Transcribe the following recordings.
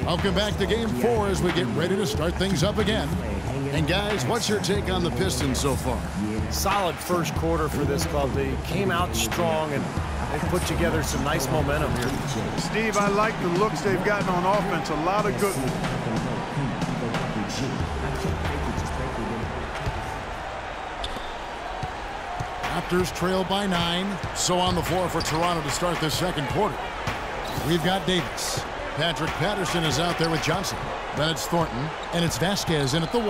Welcome back to Game 4 as we get ready to start things up again. And guys, what's your take on the Pistons so far? Solid first quarter for this club. They came out strong and they put together some nice momentum here. Steve, I like the looks they've gotten on offense. A lot of good. Raptors trail by 9. So on the floor for Toronto to start this second quarter. We've got Davis. Patrick Patterson is out there with Johnson. Then it's Thornton, and it's Vasquez in at the 1.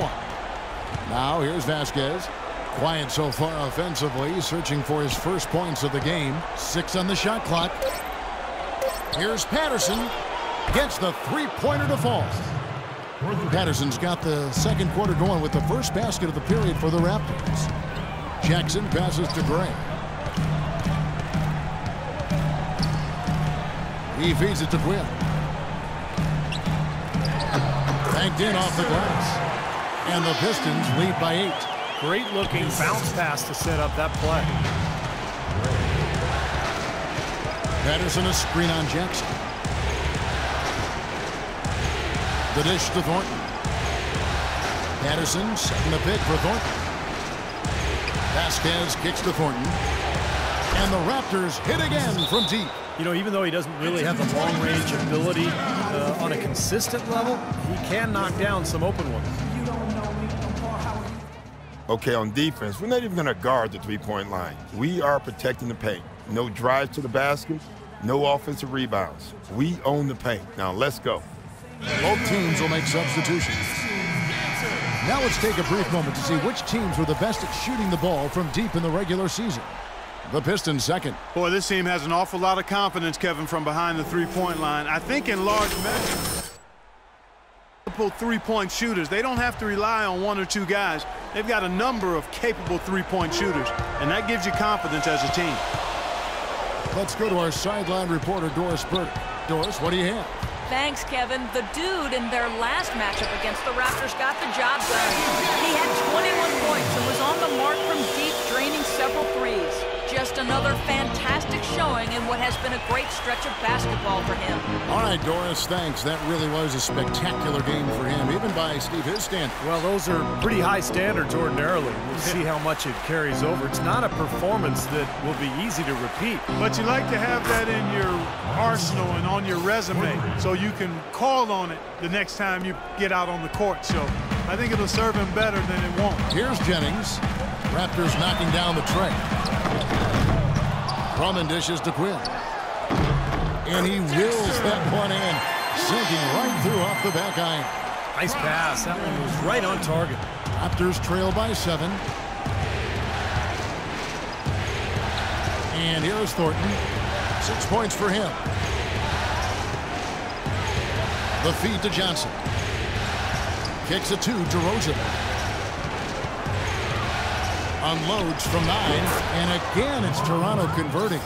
Now here's Vasquez. Quiet so far offensively, searching for his first points of the game. 6 on the shot clock. Here's Patterson. Gets the three-pointer to fall. Patterson's got the second quarter going with the first basket of the period for the Raptors. Jackson passes to Gray. He feeds it to Quinn. Banked in off the glass. And the Pistons lead by 8. Great looking bounce pass to set up that play. Patterson a screen on Jackson. The dish to Thornton. Patterson setting the pick for Thornton. Vasquez kicks to Thornton. And the Raptors hit again from deep. You know, even though he doesn't really have the long-range ability on a consistent level, he can knock down some open ones. Okay, on defense, we're not even going to guard the three-point line. We are protecting the paint. No drives to the basket, no offensive rebounds. We own the paint. Now, let's go. Both teams will make substitutions. Now let's take a brief moment to see which teams were the best at shooting the ball from deep in the regular season. The Pistons second. Boy, this team has an awful lot of confidence, Kevin, from behind the three-point line. I think in large measure, multiple three-point shooters. They don't have to rely on 1 or 2 guys. They've got a number of capable three-point shooters, and that gives you confidence as a team. Let's go to our sideline reporter, Doris Burke. Doris, what do you have? Thanks, Kevin. The dude in their last matchup against the Raptors got the job done. He had 21 points and was on the mark from deep, draining several threes. Just another fantastic showing in what has been a great stretch of basketball for him. All right, Doris, thanks. That really was a spectacular game for him, even by Steve his standard. Well, those are pretty high standards ordinarily. We'll see how much it carries over. It's not a performance that will be easy to repeat. But you like to have that in your arsenal and on your resume so you can call on it the next time you get out on the court. So I think it'll serve him better than it won't. Here's Jennings. Raptors knocking down the tray. Drummond dishes to Quinn. And he wills that one in, sinking right through off the back iron. Nice pass. That one was right on target. Raptors trail by 7. And here's Thornton. 6 points for him. The feed to Johnson. Kicks it to DeRozan. Unloads from 9, and again it's Toronto converting.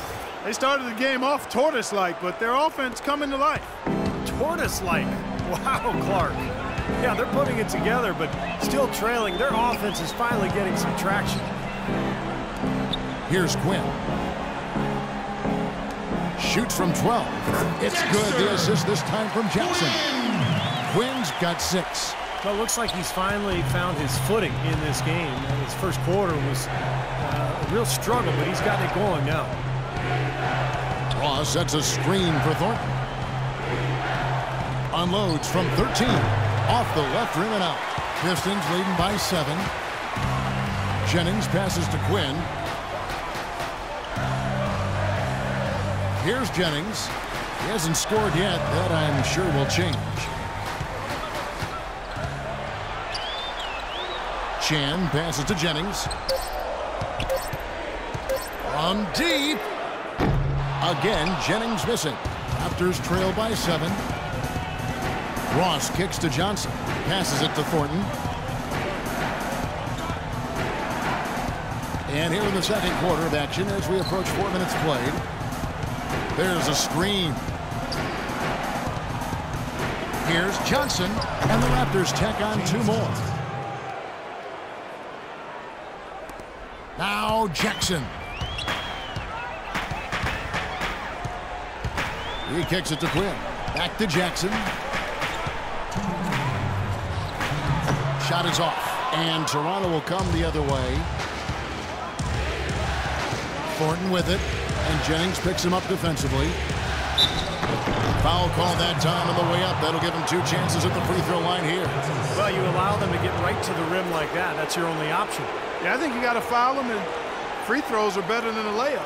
They started the game off tortoise-like, but their offense coming to life. Tortoise-like. Wow, Clark. Yeah, they're putting it together, but still trailing. Their offense is finally getting some traction. Here's Quinn. Shoots from 12. It's good. The assist this time from Jackson. Quinn's got 6. Well, it looks like he's finally found his footing in this game. His first quarter was a real struggle, but he's got it going now. Ross sets a screen for Thornton. Unloads from 13. Off the left rim and out. Pistons leading by 7. Jennings passes to Quinn. Here's Jennings. He hasn't scored yet. That I'm sure will change. Chan passes to Jennings. From deep. Again, Jennings missing. Raptors trail by 7. Ross kicks to Johnson. Passes it to Thornton. And here in the second quarter of action as we approach 4 minutes played. There's a screen. Here's Johnson. And the Raptors tack on 2 more. Now Jackson. He kicks it to Quinn. Back to Jackson. Shot is off. And Toronto will come the other way. Thornton with it. And Jennings picks him up defensively. Foul call that time on the way up. That'll give him 2 chances at the free throw line here. Well, you allow them to get right to the rim like that. That's your only option. Yeah, I think you got to foul them, and free throws are better than a layup.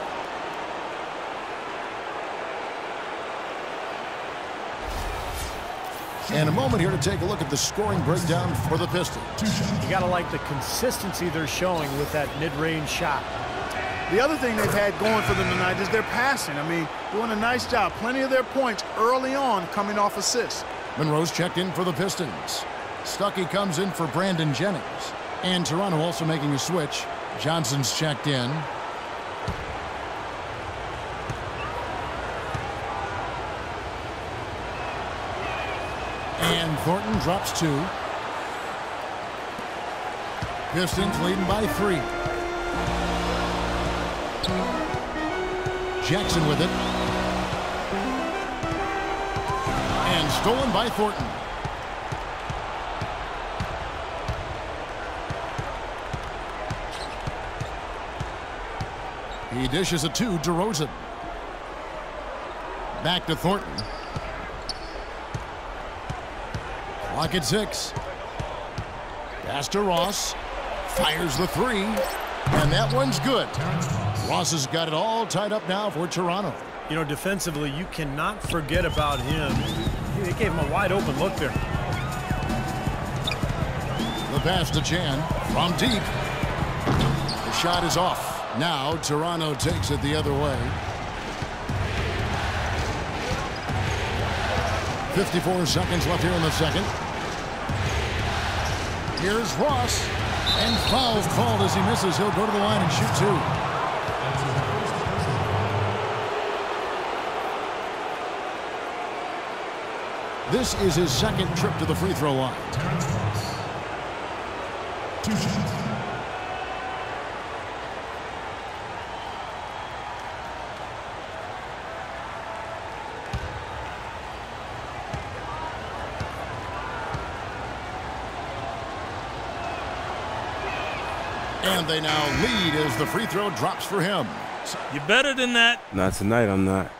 And a moment here to take a look at the scoring breakdown for the Pistons. You got to like the consistency they're showing with that mid-range shot. The other thing they've had going for them tonight is their passing. I mean, doing a nice job. Plenty of their points early on coming off assists. Monroe's checked in for the Pistons. Stuckey comes in for Brandon Jennings. And Toronto also making a switch. Johnson's checked in. And Thornton drops 2. Pistons leading by 3. Jackson with it. And stolen by Thornton. He dishes it to DeRozan. Back to Thornton. Clock at 6. Pass to Ross. Fires the 3. And that one's good. Ross has got it all tied up now for Toronto. You know, defensively, you cannot forget about him. They gave him a wide open look there. The pass to Chan from deep. The shot is off. Now Toronto takes it the other way. 54 seconds left here in the second. Here's Ross. And foul called as he misses. He'll go to the line and shoot 2. This is his second trip to the free throw line. 2 shots. And they now lead as the free throw drops for him. You better than that. Not tonight, I'm not.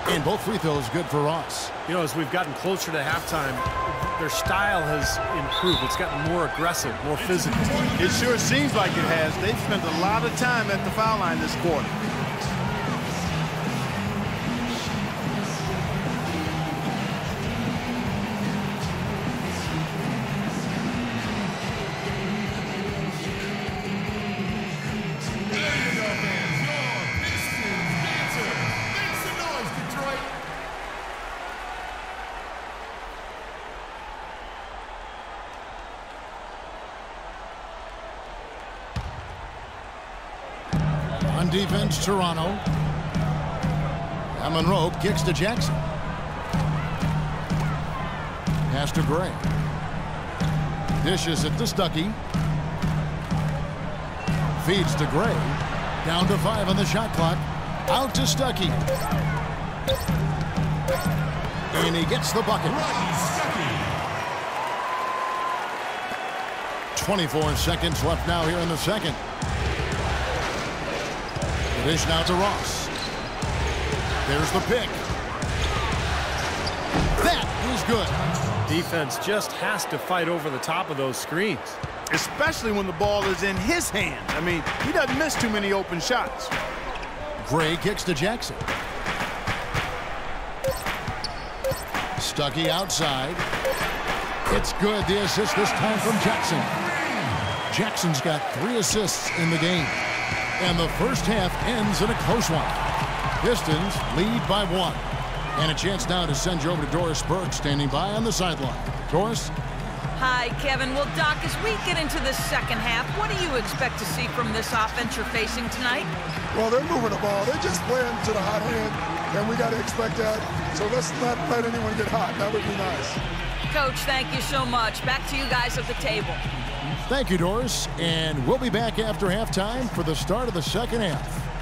And both free throws good for Ross. You know, as we've gotten closer to halftime, their style has improved. It's gotten more aggressive, more physical. It sure seems like it has. They've spent a lot of time at the foul line this quarter. On defense, Toronto. And Monroe kicks to Jackson. Pass to Gray. Dishes it to Stuckey. Feeds to Gray. Down to 5 on the shot clock. Out to Stuckey. And he gets the bucket. 24 seconds left now here in the second. Dish now to Ross. There's the pick. That is good. Defense just has to fight over the top of those screens. Especially when the ball is in his hands. I mean, he doesn't miss too many open shots. Gray kicks to Jackson. Stuckey outside. It's good. The assist this time from Jackson. Jackson's got 3 assists in the game. And the first half ends in a close one. Pistons lead by 1. And a chance now to send you over to Doris Burke, standing by on the sideline. Doris? Hi, Kevin. Well, Doc, as we get into the second half, what do you expect to see from this offense you're facing tonight? Well, they're moving the ball. They're just playing to the hot hand, and we got to expect that. So let's not let anyone get hot. That would be nice. Coach, thank you so much. Back to you guys at the table. Thank you, Doris. And we'll be back after halftime for the start of the second half.